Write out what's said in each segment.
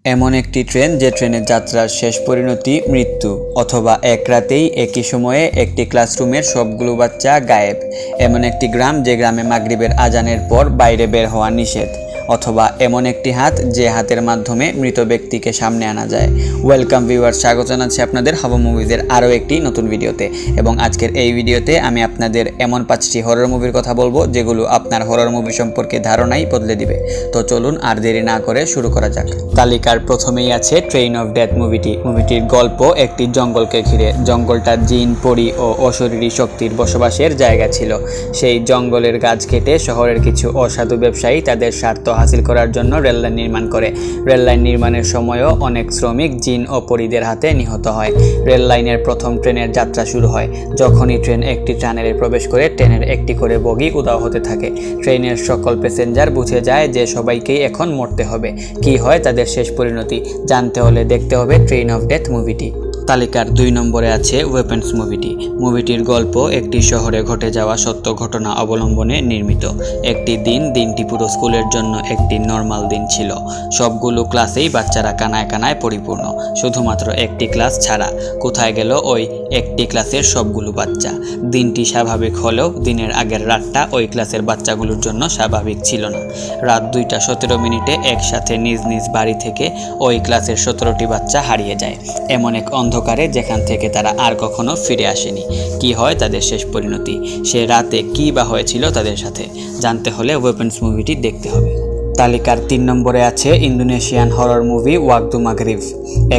এমন একটি ট্রেন যে ট্রেনের যাত্রার শেষ পরিণতি মৃত্যু, অথবা এক রাতেই একই সময়ে একটি ক্লাসরুমের সবগুলো বাচ্চা গায়েব। এমন একটি গ্রাম যে গ্রামে মাগরিবের আজানের পর বাইরে বের হওয়া নিষেধ, অথবা এমন একটি হাত যে হাতের মাধ্যমে মৃত ব্যক্তিকে সামনে আনা যায়। ওয়েলকাম ভিউয়ার্স, স্বাগত জানাচ্ছি আপনাদের হাওয়া মুভিজের আরও একটি নতুন ভিডিওতে। এবং আজকের এই ভিডিওতে আমি আপনাদের এমন 5টি হরর মুভির কথা বলবো যেগুলো আপনার হরর মুভি সম্পর্কে ধারণাই বদলে দিবে। তো চলুন আর দেরি না করে শুরু করা যাক। তালিকার প্রথমেই আছে ট্রেন অফ ডেথ মুভিটি। মুভিটির গল্প একটি জঙ্গলকে ঘিরে। জঙ্গলটা জিন, পরী ও অশরীরী শক্তির বসবাসের জায়গা ছিল। সেই জঙ্গলের গাছ কেটে শহরের কিছু অসাধু ব্যবসায়ী তাদের স্বার্থ হাসিল করার জন্য রেললাইন নির্মাণ করে। রেললাইন নির্মাণের সময়ও অনেক শ্রমিক জিন ও পরীদের হাতে নিহত হয়। রেললাইনের প্রথম ট্রেনের যাত্রা শুরু হয়। যখনই ট্রেন একটি টানেলে প্রবেশ করে, ট্রেনের একটি করে বগি উধাও হতে থাকে। ট্রেনের সকল প্যাসেঞ্জার বুঝে যায় যে সবাইকেই এখন মরতে হবে। কি হয় তাদের শেষ পরিণতি জানতে হলে দেখতে হবে ট্রেন অফ ডেথ মুভিটি। তালিকার 2 নম্বরে আছে ওয়েপন্স মুভিটি। মুভিটির গল্প একটি শহরে ঘটে যাওয়া সত্য ঘটনা অবলম্বনে নির্মিত। একটি দিনটি পুরো স্কুলের জন্য একটি নর্মাল দিন ছিল। সবগুলো ক্লাসেই বাচ্চারা কানায় কানায় পরিপূর্ণ, শুধুমাত্র একটি ক্লাস ছাড়া। কোথায় গেল ওই একটি ক্লাসের সবগুলো বাচ্চা? দিনটি স্বাভাবিক হলেও দিনের আগের রাতটা ওই ক্লাসের বাচ্চাগুলোর জন্য স্বাভাবিক ছিল না। রাত 2:17 একসাথে নিজ নিজ বাড়ি থেকে ওই ক্লাসের 17টি বাচ্চা হারিয়ে যায়, এমন এক অন্ধকারে যেখান থেকে তারা আর কখনো ফিরে আসেনি। কি হয় তাদের শেষ পরিণতি? সে রাতে কী বা হয়েছিল তাদের সাথে জানতে হলে ওয়েপন্স মুভিটি দেখতে হবে। তালিকার 3 নম্বরে আছে ইন্দোনেশিয়ান হরর মুভি ওয়াক দু মাগরিব।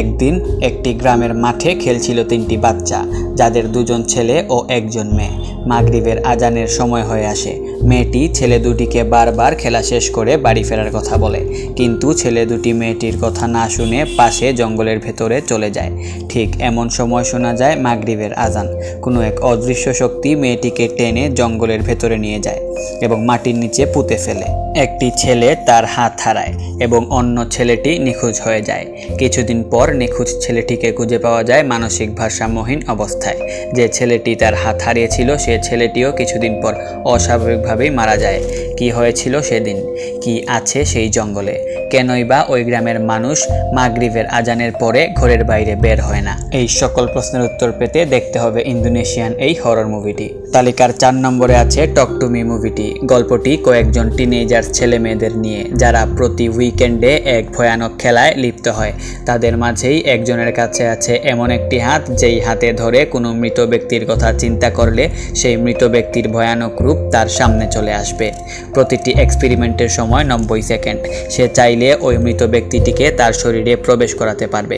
একদিন একটি গ্রামের মাঠে খেলছিল 3টি বাচ্চা, যাদের 2জন ছেলে ও 1জন মেয়ে। মাগরিবের আজানের সময় হয়ে আসে। মেয়েটি ছেলে দুটিকে বারবার খেলা শেষ করে বাড়ি ফেরার কথা বলে, কিন্তু ছেলে দুটি মেয়েটির কথা না শুনে পাশে জঙ্গলের ভেতরে চলে যায়। ঠিক এমন সময় শোনা যায় মাগরিবের আজান। কোনো এক অদৃশ্য শক্তি মেয়েটিকে টেনে জঙ্গলের ভেতরে নিয়ে যায় এবং মাটির নিচে পুঁতে ফেলে। একটি ছেলে তার হাত হারায় এবং অন্য ছেলেটি নিখোঁজ হয়ে যায়। কিছুদিন পর নিখোঁজ ছেলেটিকে খুঁজে পাওয়া যায় মানসিক ভারসাম্যহীন অবস্থায়। যে ছেলেটি তার হাত হারিয়েছিল সে ছেলেটিও কিছুদিন পর অস্বাভাবিকভাবেই মারা যায়। কি হয়েছিল সেদিন? কি আছে সেই জঙ্গলে? কেনই বা ওই গ্রামের মানুষ মাগরিবের আজানের পরে ঘরের বাইরে বের হয় না? এই সকল প্রশ্নের উত্তর পেতে দেখতে হবে ইন্দোনেশিয়ান এই হরর মুভিটি। তালিকার 4 নম্বরে আছে টক টু মি মুভিটি। গল্পটি কয়েকজন টিনেজার ছেলে মেয়েদের নিয়ে, যারা প্রতি উইকেন্ডে এক ভয়ানক খেলায় লিপ্ত হয়। তাদের মাঝেই একজনের কাছে আছে এমন একটি হাত, যেই হাতে ধরে কোনো মৃত ব্যক্তির কথা চিন্তা করলে সেই মৃত ব্যক্তির ভয়ানক রূপ তার সামনে চলে আসবে। প্রতিটি এক্সপেরিমেন্টের সময় 90 সেকেন্ড। সে চাইলে ওই মৃত ব্যক্তিটিকে তার শরীরে প্রবেশ করাতে পারবে।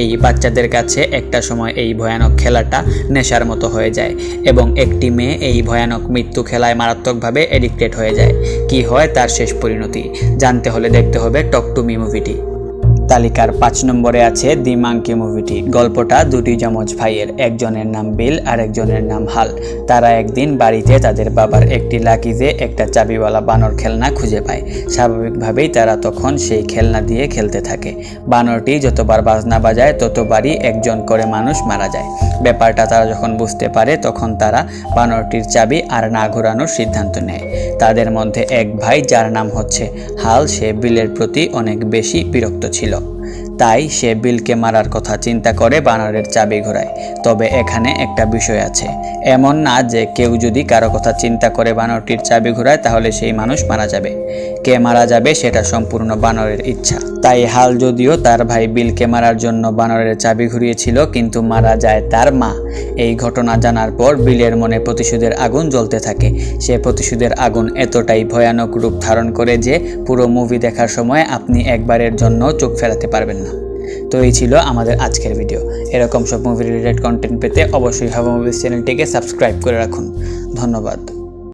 এই বাচ্চাদের কাছে একটা সময় এই ভয়ানক খেলাটা নেশার মতো হয়ে যায় এবং একটি মেয়ে এই ভয়ানক মৃত্যু খেলায় মারাত্মকভাবে এডিক্টেড হয়ে যায়। কি হয় তার শেষ পরিণতি জানতে হলে দেখতে হবে টক টু মি মুভিটি। তালিকার 5 নম্বরে আছে দি মাঙ্কি মুভিটি। গল্পটা 2টি যমজ ভাইয়ের, একজনের নাম বিল আর একজনের নাম হাল। তারা একদিন বাড়িতে তাদের বাবার একটি লাকিজে একটা চাবিওয়ালা বানর খেলনা খুঁজে পায়। স্বাভাবিকভাবেই তারা তখন সেই খেলনা দিয়ে খেলতে থাকে। বানরটি যতবার বাজনা বাজায় ততবারই একজন করে মানুষ মারা যায়। ব্যাপারটা তারা যখন বুঝতে পারে তখন তারা বানরটির চাবি আর না ঘোরানোর সিদ্ধান্ত নেয়। তাদের মধ্যে এক ভাই, যার নাম হচ্ছে হাল, সে বিলের প্রতি অনেক বেশি বিরক্ত ছিল। তাই সে বিলকে মারার কথা চিন্তা করে বানরের চাবি ঘোরায়। তবে এখানে একটা বিষয় আছে। এমন না যে কেউ যদি কারো কথা চিন্তা করে বানরটির চাবি ঘোরায় তাহলে সেই মানুষ মারা যাবে। কে মারা যাবে সেটা সম্পূর্ণ বানরের ইচ্ছা। তাই হাল যদিও তার ভাই বিলকে মারার জন্য বানরের চাবি ঘুরিয়েছিল, কিন্তু মারা যায় তার মা। এই ঘটনা জানার পর বিলের মনে প্রতিশোধের আগুন জ্বলতে থাকে। সে প্রতিশোধের আগুন এতটাই ভয়ানক রূপ ধারণ করে যে পুরো মুভি দেখার সময় আপনি একবারের জন্য চোখ ফেরাতে পারবেন না। তো এই ছিল আমাদের আজকের ভিডিও। এরকম সব মুভি রিলেটেড কন্টেন্ট পেতে অবশ্যই হাওয়া মুভিজ চ্যানেলটিকে সাবস্ক্রাইব করে রাখুন। ধন্যবাদ।